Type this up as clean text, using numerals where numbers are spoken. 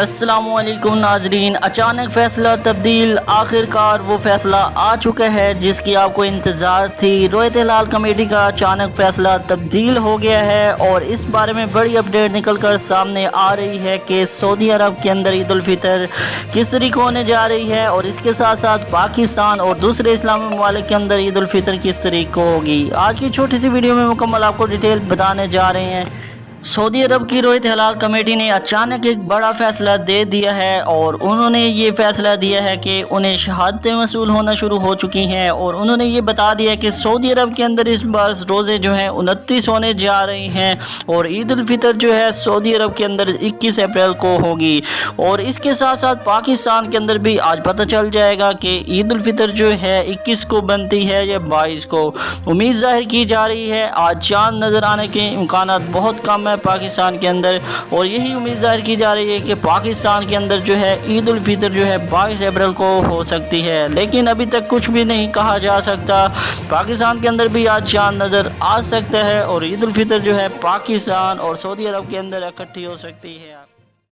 السلام علیکم ناظرین، اچانک فیصلہ تبدیل، آخرکار وہ فیصلہ آ چکا ہے جس کی آپ کو انتظار تھی۔ رویت ہلال کمیٹی کا اچانک فیصلہ تبدیل ہو گیا ہے اور اس بارے میں بڑی اپڈیٹ نکل کر سامنے آ رہی ہے کہ سعودی عرب کے اندر عید الفطر کس طریقے ہونے جا رہی ہے اور اس کے ساتھ ساتھ پاکستان اور دوسرے اسلامی ممالک کے اندر عید الفطر کس طریقے کو ہوگی۔ آج کی چھوٹی سی ویڈیو میں مکمل آپ کو ڈیٹیل بتانے جا رہے ہیں۔ سعودی عرب کی رویت ہلال کمیٹی نے اچانک ایک بڑا فیصلہ دے دیا ہے اور انہوں نے یہ فیصلہ دیا ہے کہ انہیں شہادتیں وصول ہونا شروع ہو چکی ہیں، اور انہوں نے یہ بتا دیا کہ سعودی عرب کے اندر اس بار روزے جو ہیں 29 ہونے جا رہی ہیں اور عید الفطر جو ہے سعودی عرب کے اندر 21 اپریل کو ہوگی، اور اس کے ساتھ ساتھ پاکستان کے اندر بھی آج پتہ چل جائے گا کہ عید الفطر جو ہے 21 کو بنتی ہے یا 22 کو۔ امید ظاہر کی جا رہی ہے آج چاند نظر آنے کے امکانات بہت کم ہے پاکستان کے اندر، اور یہی امید ظاہر کی جا رہی ہے کہ پاکستان کے اندر جو ہے عید الفطر جو ہے 22 اپریل کو ہو سکتی ہے، لیکن ابھی تک کچھ بھی نہیں کہا جا سکتا۔ پاکستان کے اندر بھی آج چاند نظر آ سکتا ہے اور عید الفطر جو ہے پاکستان اور سعودی عرب کے اندر اکٹھی ہو سکتی ہے۔